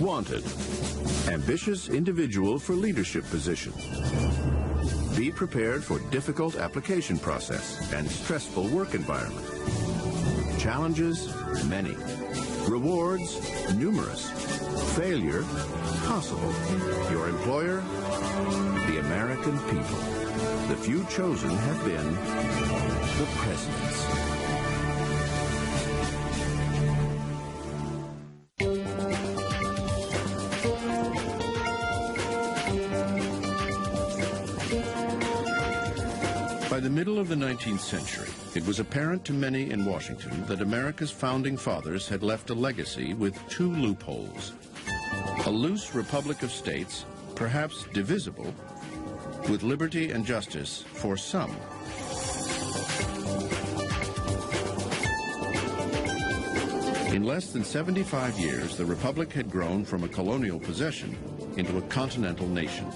Wanted. Ambitious individual for leadership position. Be prepared for difficult application process and stressful work environment. Challenges, many. Rewards, numerous. Failure, possible. Your employer, the American people. The few chosen have been the presidents. By the middle of the 19th century, it was apparent to many in Washington that America's founding fathers had left a legacy with two loopholes. A loose republic of states, perhaps divisible, with liberty and justice for some. In less than 75 years, the republic had grown from a colonial possession into a continental nation.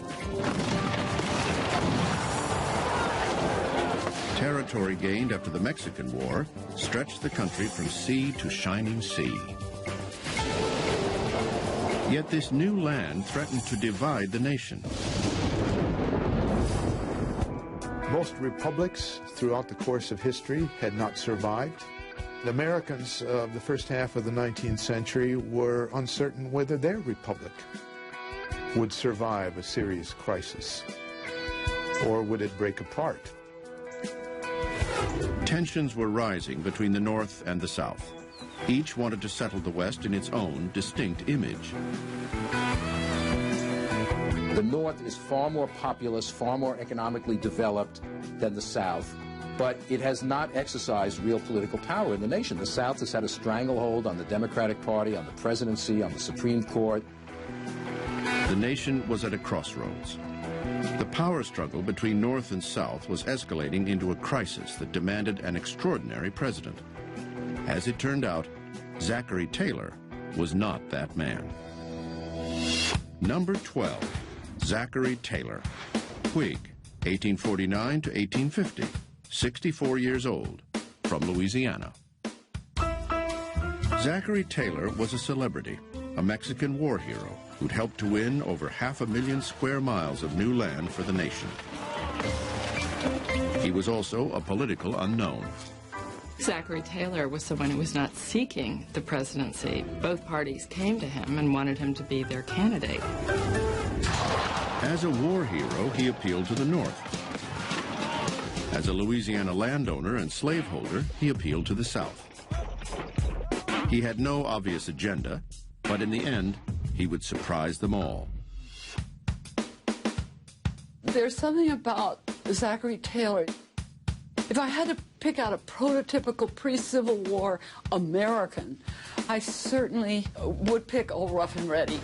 Territory gained after the Mexican War stretched the country from sea to shining sea. Yet this new land threatened to divide the nation. Most republics throughout the course of history had not survived. The Americans of the first half of the 19th century were uncertain whether their republic would survive a serious crisis, or would it break apart? Tensions were rising between the North and the South. Each wanted to settle the West in its own distinct image. The North is far more populous, far more economically developed than the South, but it has not exercised real political power in the nation. The South has had a stranglehold on the Democratic Party, on the presidency, on the Supreme Court. The nation was at a crossroads. The power struggle between North and South was escalating into a crisis that demanded an extraordinary president. As it turned out, Zachary Taylor was not that man. Number 12, Zachary Taylor, Whig, 1849 to 1850, 64 years old, from Louisiana. Zachary Taylor was a celebrity, a Mexican war hero who'd helped to win over 500,000 square miles of new land for the nation. He was also a political unknown. Zachary Taylor was someone who was not seeking the presidency. Both parties came to him and wanted him to be their candidate. As a war hero, he appealed to the North. As a Louisiana landowner and slaveholder, he appealed to the South. He had no obvious agenda, but in the end, he would surprise them all. There's something about Zachary Taylor. If I had to pick out a prototypical pre-Civil War American, I certainly would pick Old Rough and Ready.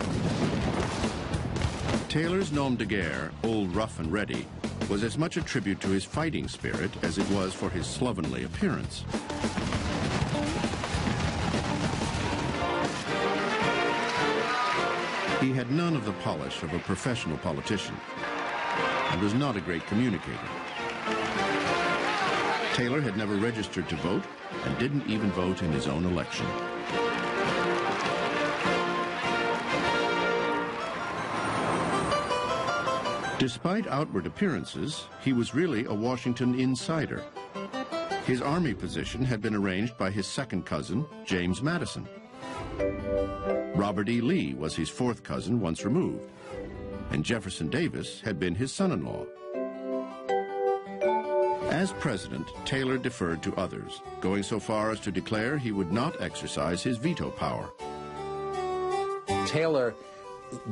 Taylor's nom de guerre, Old Rough and Ready, was as much a tribute to his fighting spirit as it was for his slovenly appearance. He had none of the polish of a professional politician and was not a great communicator. Taylor had never registered to vote and didn't even vote in his own election. Despite outward appearances, he was really a Washington insider. His army position had been arranged by his second cousin, James Madison. Robert E. Lee was his fourth cousin once removed, and Jefferson Davis had been his son-in-law. As president, Taylor deferred to others, going so far as to declare he would not exercise his veto power. Taylor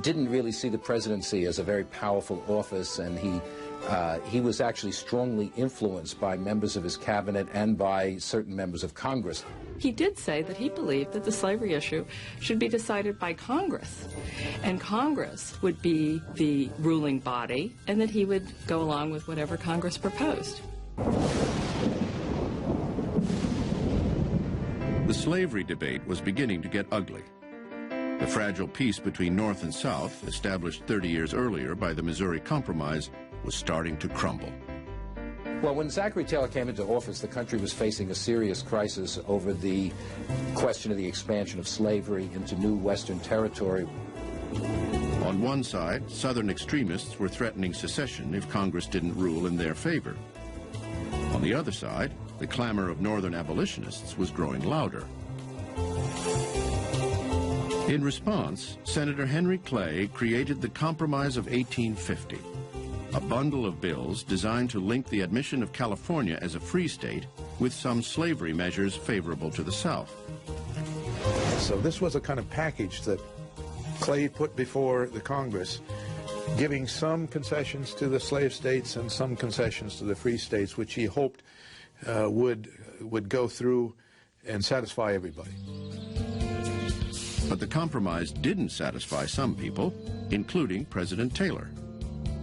didn't really see the presidency as a very powerful office, and he was actually strongly influenced by members of his cabinet and by certain members of Congress. He did say that he believed that the slavery issue should be decided by Congress, and Congress would be the ruling body, and that he would go along with whatever Congress proposed. The slavery debate was beginning to get ugly. The fragile peace between North and South, established 30 years earlier by the Missouri Compromise, was starting to crumble. Well, when Zachary Taylor came into office, the country was facing a serious crisis over the question of the expansion of slavery into new Western territory. On one side, Southern extremists were threatening secession if Congress didn't rule in their favor. On the other side, the clamor of Northern abolitionists was growing louder. In response, Senator Henry Clay created the Compromise of 1850, a bundle of bills designed to link the admission of California as a free state with some slavery measures favorable to the South. So this was a kind of package that Clay put before the Congress, giving some concessions to the slave states and some concessions to the free states, which he hoped would go through and satisfy everybody. But the compromise didn't satisfy some people, including President Taylor.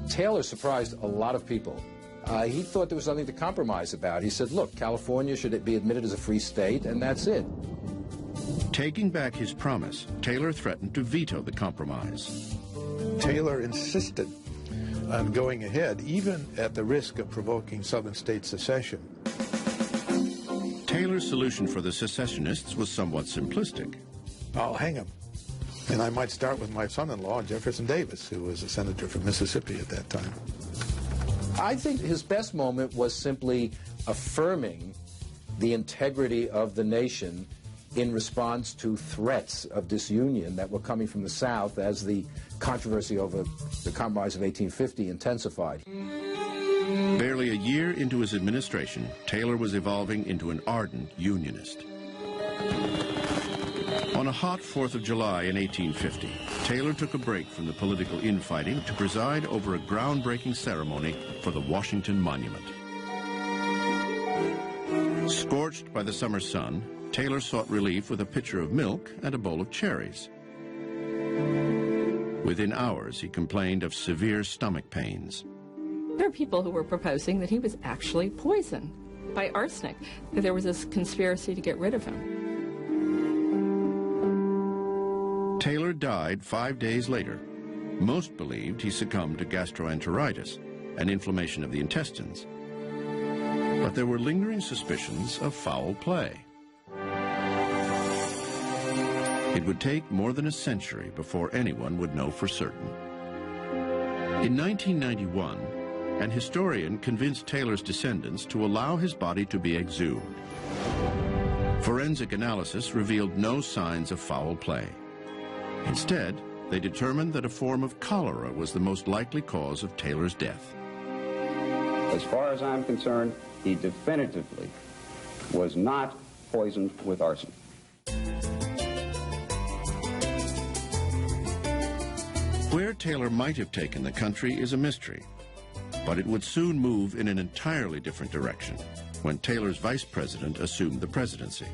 Taylor surprised a lot of people. He thought there was nothing to compromise about. He said, look, California should be admitted as a free state, and that's it. Taking back his promise, Taylor threatened to veto the compromise. Taylor insisted on going ahead, even at the risk of provoking Southern state secession. Taylor's solution for the secessionists was somewhat simplistic. I'll hang him. And I might start with my son-in-law, Jefferson Davis, who was a senator from Mississippi at that time. I think his best moment was simply affirming the integrity of the nation in response to threats of disunion that were coming from the South as the controversy over the Compromise of 1850 intensified. Barely a year into his administration, Taylor was evolving into an ardent Unionist. On a hot 4th of July in 1850, Taylor took a break from the political infighting to preside over a groundbreaking ceremony for the Washington Monument. Scorched by the summer sun, Taylor sought relief with a pitcher of milk and a bowl of cherries. Within hours, he complained of severe stomach pains. There are people who were proposing that he was actually poisoned by arsenic, that there was this conspiracy to get rid of him. Taylor died 5 days later. Most believed he succumbed to gastroenteritis, an inflammation of the intestines. But there were lingering suspicions of foul play. It would take more than a century before anyone would know for certain. In 1991, an historian convinced Taylor's descendants to allow his body to be exhumed. Forensic analysis revealed no signs of foul play. Instead, they determined that a form of cholera was the most likely cause of Taylor's death. As far as I'm concerned, he definitively was not poisoned with arsenic. Where Taylor might have taken the country is a mystery, but it would soon move in an entirely different direction when Taylor's vice president assumed the presidency.